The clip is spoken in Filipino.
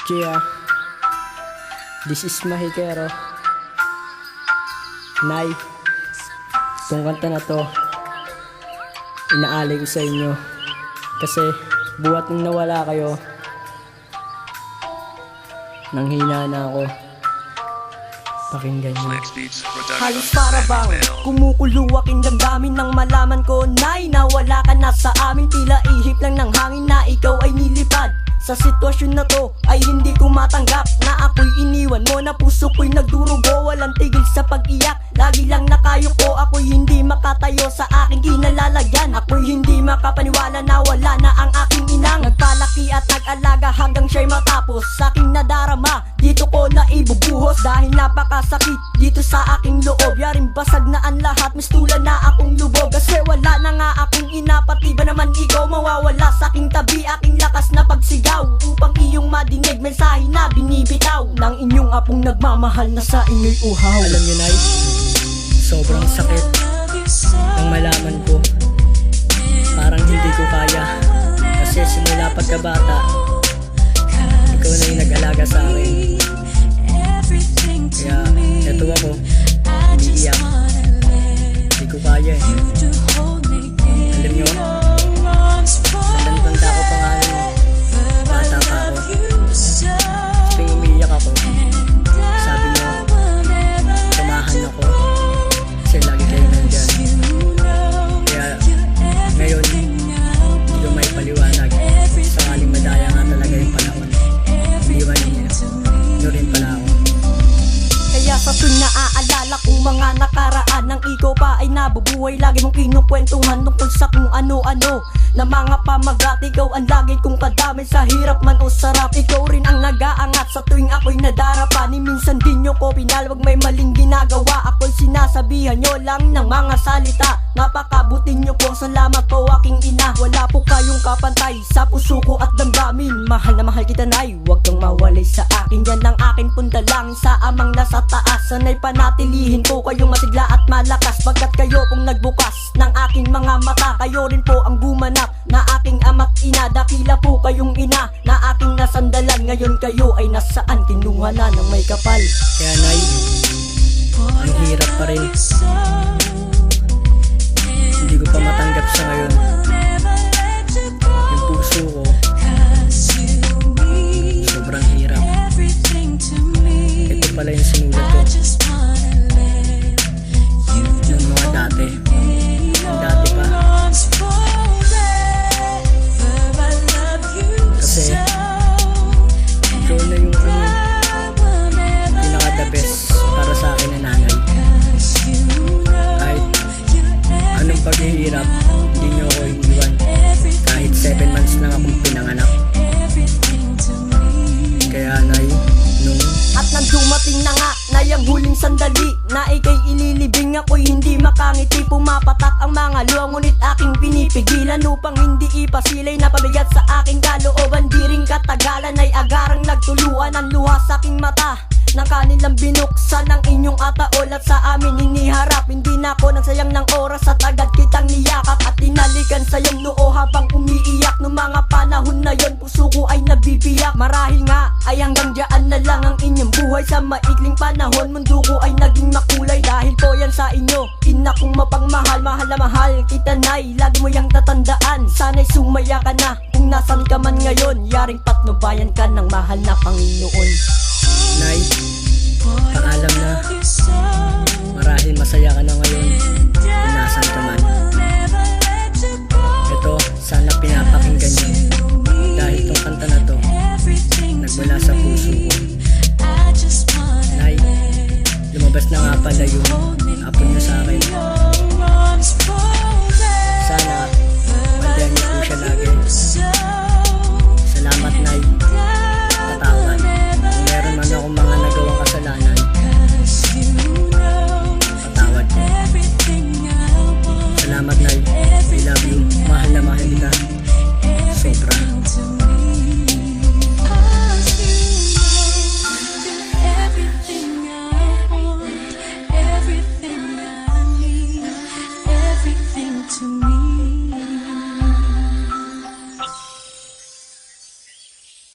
Gia, this is Mahikero. Nay, itong kanta na to, inaalay ko sa inyo. Kasi buhat nung nawala kayo, nanghina na ako. Pakinggan nyo. Halos para bang kumukulo aking damdamin nang malaman ko, Nay, nawala ka na sa amin. Tila ihip lang ng hangin na ikaw ay nilipad. Sa sitwasyon na to ay hindi ko matanggap na ako'y iniwan mo, na puso ko'y nagdurugo. Walang tigil sa pag-iyak, lagi lang nakayuko. Ako'y hindi makatayo sa aking kinalalagyan. Ako'y hindi makapaniwala na wala na ang aking inang nagpalaki at nag-alaga hanggang siya'y matapos. Sa aking nadarama, dito ko na ibubuhos. Dahil napakasakit dito sa aking loob. Yaring basag na ang lahat, mistula na akong lubog. Kasi wala na nga akong ina, pati ba naman ikaw mawawala sa aking tabi. Aking lakas na pagsigaw upang iyong madinig, mensahe na binibitaw ng inyong apong nagmamahal na sa inyo'y uhaw. Alam nyo, Nay, sobrang sakit ang malaman ko. Parang hindi ko kaya. Kasi simula pagkabata, ikaw na yung nag-alaga sa akin. Kaya eto ako, umiiyak. Hindi ko kaya eh. Alam nyo, tanda ko pa nga nun, bata pa ako. Tuwing umiiyak ako, sabi nyo, tumahan ako. Kasi lagi kayo nandyan. Kaya ngayon, hindi ko may paliwanag. Sakaling madaya nga talaga yung panahon, iwanin niyo. Nyo rin pala ako. Kaya sa tuwing naaalala kong mga nakaraan nang ikaw pa ay nabubuhay, lagi mong kinukwentuhan tungkol sa kung ano-ano na mga pamagat. Ikaw ang lagi kong kadamay sa hirap man o sarap. Ikaw rin ang nag-aangat sa tuwing ako'y nadarapa. Ni minsan din nyo ko pinalwag may maling ginagawa. Ako'y sinasabihan nyo lang ng mga salita. Napakabuti nyo po, salamat po aking ina. Wala po kayong kapantay sa puso ko at damdamin. Mahal na mahal kita, Nay, huwag kang mawalay sa akin. Yan ang akin pong dalangin sa amang nasa taas. Sana'y panatilihin ko kayong masigla at malakas, pagkat kayo pong nagbukas ng aking mga mata. Kayo rin po ang gumanap na aking ama't ina. Dakila po kayong ina na aking nasandalan. Ngayon kayo ay nasaan, kinuha na ng may kapal. Kaya Nay, ang hirap pa rin. Hindi ko pa matanggap sa ngayon. Yung puso ko, sobrang hirap. Ito pala yung sinulat ko yung mga dati. Yung dati pa. Kasi ikaw na yung pinaka-the best para sa akin na nanay. Kahit anong paghihirap, hindi nyo ako iniwan. Kahit 7 months lang akong pinanganak. Kaya Nay, at nang dumating na nga na yung huling sandali na ikay ililibing, ako'y hindi makangiti. Pumapatak ang mga luha, ngunit aking pinipigilan upang hindi ipasilay na pabigat sa aking kalooban. Di rin katagalan ay agarang nagtuluan ang luha sa aking mata ng kanilang binuksan ang inyong ataol at sa amin iniharap. Hindi na ako nagsayang ng oras at agad kitang niyakap at tinalikan sa iyong noo habang umiiyak. Noong mga panahon na yon, puso ko ay nabibiyak. Marahil nga ay hanggang diyan na lang ang inyong buhay. Sa maikling panahon, mundo ko ay naging makulay dahil po yan sa inyo. Ina kong mapagmahal, mahal na mahal kita, Nay, lagi mo yang tatandaan. Sana'y sumaya ka na kung nasan ka man ngayon. Yaring patnubayan ka ng mahal na Panginoon. Nay, paalam na. Marahil masaya ka na ngayon kung nasan ka man. Ito, sana